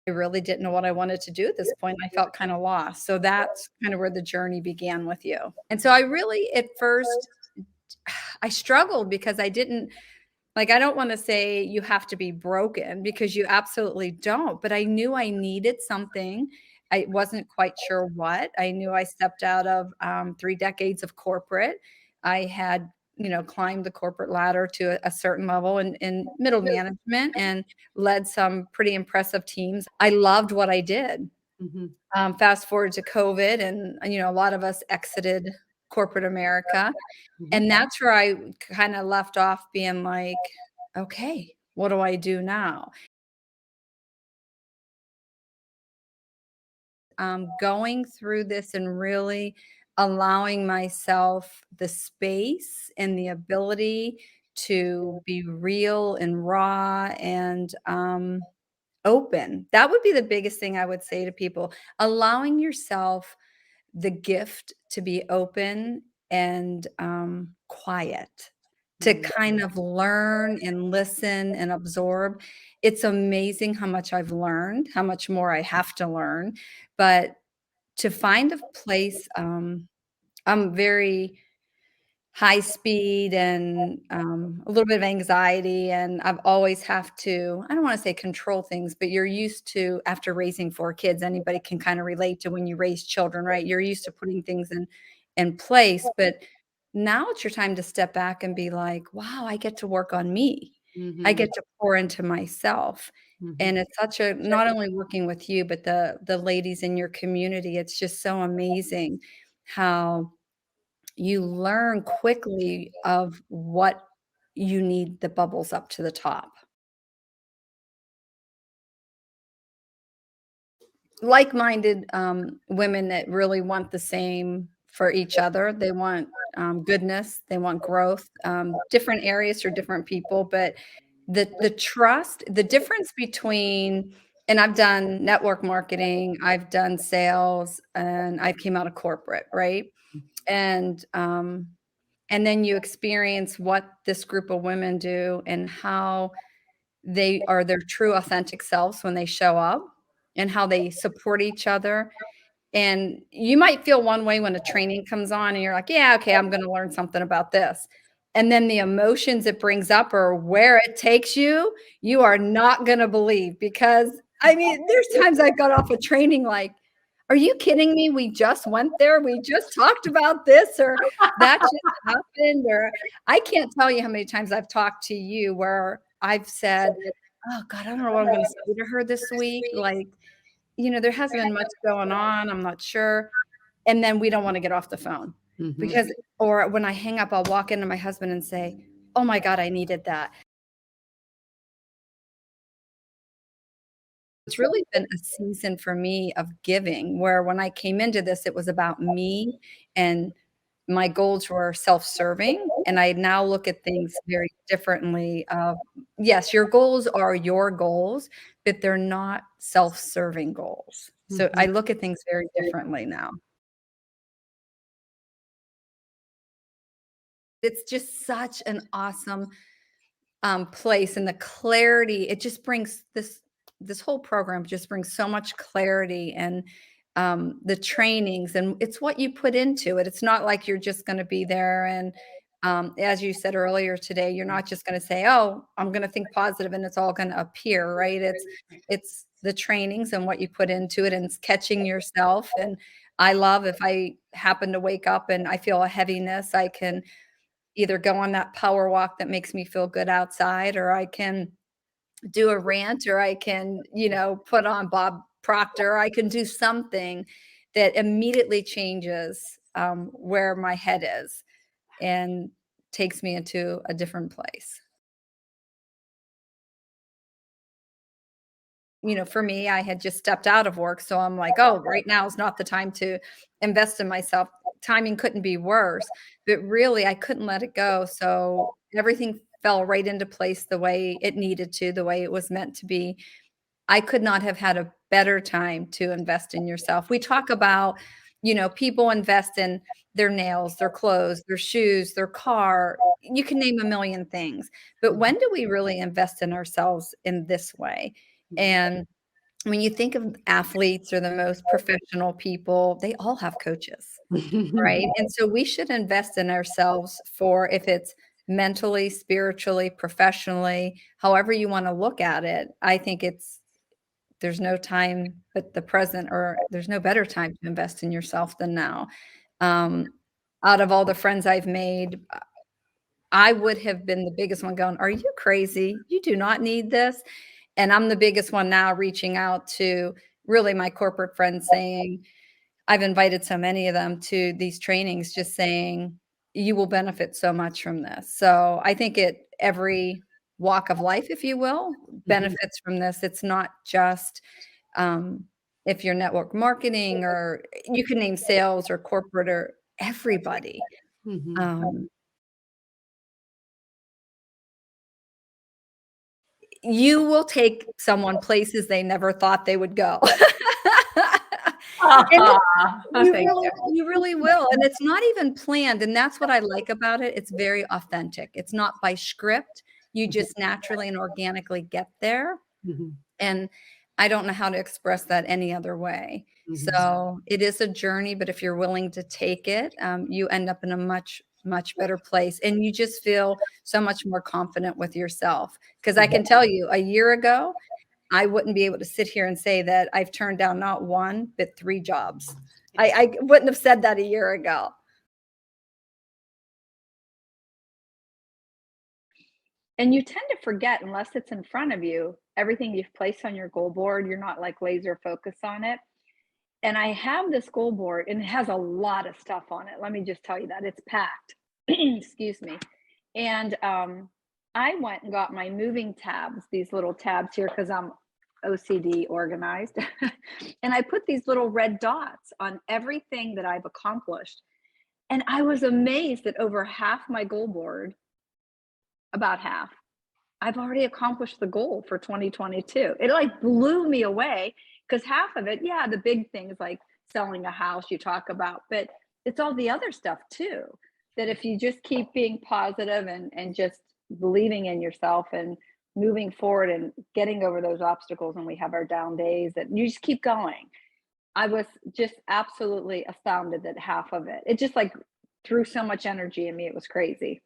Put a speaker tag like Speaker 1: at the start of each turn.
Speaker 1: I really didn't know what I wanted to do at this point. I felt kinda lost. So that's kind of where the journey began with you. And so I really at first I struggled because I didn't like, I don't wanna say you have to be broken because you absolutely don't, but I knew I needed something. I wasn't quite sure what. I knew I stepped out of, 3 decades of corporate. I had, climbed the corporate ladder to a certain level in middle management and led some pretty impressive teams. I loved what I did.
Speaker 2: Mhm.
Speaker 1: Fast forward to COVID and, a lot of us exited corporate America,
Speaker 2: Mhm.
Speaker 1: and that's where I kinda left off being like, "Okay, what do I do now?" Going through this and really allowing myself the space and the ability to be real and raw and, open. That would be the biggest thing I would say to people, allowing yourself the gift to be open and, quiet, to
Speaker 2: Mhm.
Speaker 1: kind of learn and listen and absorb. It's amazing how much I've learned, how much more I have to learn, but to find a place, I'm very high speed and, a little bit of anxiety, and I've always have to I don't wanna say control things, but you're used to after raising 4 kids, anybody can kinda relate to when you raise children, right? You're used to putting things in place, but now it's your time to step back and be like, "Wow, I get to work on me. I
Speaker 2: Mhm.
Speaker 1: get to pour into myself."
Speaker 2: Mhm.
Speaker 1: And it's such a not only working with you, but the ladies in your community, it's just so amazing how you learn quickly of what you need the bubbles up to the top. Like-minded, women that really want the same for each other. They want, goodness, they want growth, different areas for different people, but the trust the difference between and I've done network marketing, I've done sales, and I came out of corporate, right? And, um And then you experience what this group of women do and how they are their true authentic selves when they show up and how they support each other. And you might feel one way when a training comes on and you're like, "Yeah, okay, I'm gonna learn something about this." And then the emotions it brings up or where it takes you, you are not gonna believe because, I mean, there's times I got off a training like, "Are you kidding me? We just went there, we just talked about this," or "That just happened," or I can't tell you how many times I've talked to you where I've said, "Oh god, I don't know what I'm gonna say to her this week," like, there hasn't been much going on, I'm not sure, and then we don't wanna get off the phone
Speaker 2: Mhm.
Speaker 1: because or when I hang up, I'll walk into my husband and say, "Oh my god, I needed that." It's really been a season for me of giving, where when I came into this, it was about me, and my goals were self-serving, and I now look at things very differently of, yes, your goals are your goals, but they're not self-serving goals. So
Speaker 2: Mhm.
Speaker 1: I look at things very differently now. It's just such an awesome, place, and the clarity it just brings this whole program just brings so much clarity and, the trainings, and it's what you put into it. It's not like you're just gonna be there and, as you said earlier today, you're not just gonna say, "Oh, I'm gonna think positive and it's all gonna appear," right? It's the trainings and what you put into it, and it's catching yourself, and I love if I happen to wake up and I feel a heaviness, I can either go on that power walk that makes me feel good outside, or I can do a rant, or I can, put on Bob Proctor. I can do something that immediately changes, where my head is and takes me into a different place. For me, I had just stepped out of work, so I'm like, "Oh, right now is not the time to invest in myself." Timing couldn't be worse, but really, I couldn't let it go, so everything fell right into place the way it needed to, the way it was meant to be. I could not have had a better time to invest in yourself. We talk about, people invest in their nails, their clothes, their shoes, their car, you can name a million things, but
Speaker 2: Mhm.
Speaker 1: when do we really invest in ourselves in this way?
Speaker 2: Mhm.
Speaker 1: And when you think of athletes or the most professional people, they all have coaches, right? And so we should invest in ourselves for if it's mentally, spiritually, professionally, however you wanna look at it. I think there's no time but the present, or there's no better time to invest in yourself than now. Um, Out of all the friends I've made, I would have been the biggest one going, "Are you crazy? You do not need this." And I'm the biggest one now reaching out to really my corporate friends saying, I've invited so many of them to these trainings just saying, "You will benefit so much from this." So, I think every walk of life, if you will,
Speaker 2: Mhm,
Speaker 1: benefits from this. It's not just, um, if you're network marketing, or you can name sales or corporate or everybody.
Speaker 2: mhm.
Speaker 1: Um, you will take someone places they never thought they would go. And
Speaker 2: Oh, thank you.
Speaker 1: you really will, and it's not even planned, and that's what I like about it. It's very authentic. It's not by script. You
Speaker 2: Mhm,
Speaker 1: just naturally and organically get there,
Speaker 2: mhm,
Speaker 1: and I don't know how to express that any other way.
Speaker 2: mhm.
Speaker 1: So, it is a journey, but if you're willing to take it, you end up in a much, much better place, and you just feel so much more confident with yourself. Because I
Speaker 2: Mhm.
Speaker 1: can tell you, a year ago, I wouldn't be able to sit here and say that I've turned down not 1, but 3 jobs. I wouldn't have said that a year ago.
Speaker 3: And you tend to forget unless it's in front of you, everything you've placed on your goal board, you're not like laser focused on it. And I have this goal board and it has a lot of stuff on it. Let me just tell you that it's packed. Excuse me. And I went and got my moving tabs, these little tabs here, because I'm OCD organized. And I put these little red dots on everything that I've accomplished. And I was amazed that over half my goal board, about half, I've already accomplished the goal for 2022. It like blew me away because half of it, yeah, the big things like selling a house you talk about, but it's all the other stuff too. That if you just keep being positive and just believing in yourself and moving forward and getting over those obstacles when we have our down days, that you just keep going. I was just absolutely astounded that half of it, it just like threw so much energy in me. It was crazy.